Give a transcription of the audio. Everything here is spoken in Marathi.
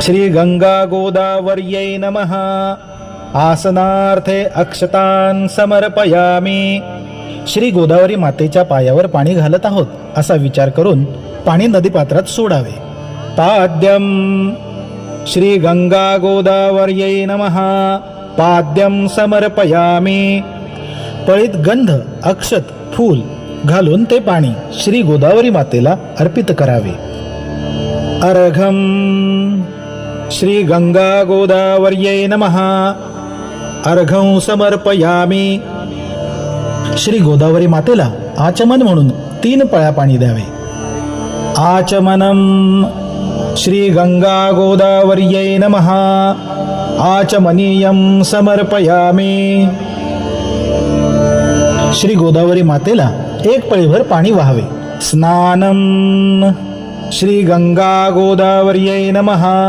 श्री गंगा गोदावर्यै नमः। आसनार्थे अक्षतान् समर्पयामि। श्री गोदावरी मातेच्या पायावर पाणी घालत आहोत असा विचार करून पाणी नदीपात्रात सोडावे। पाद्यम श्री गंगा गोदावर्यै नमः। पाद्यम समर्पयामि। पळीत गंध, अक्षत, फूल घालून ते पाणी श्री गोदावरी मातेला अर्पित करावे। अर्घम श्री गंगा गोदावर्यै नमः। अर्घं समर्पयामि। श्री गोदावरी मातेला आचमन म्हणून 3 पळ्या पाणी द्यावे। आचमनम श्री गंगा गोदावर्यै नमः। आचमनीयं समर्पयामि। श्री गोदावरी मातेला 1 पळीभर पाणी वाहावे। स्नानम श्री गंगा गोदावर्यै नमः।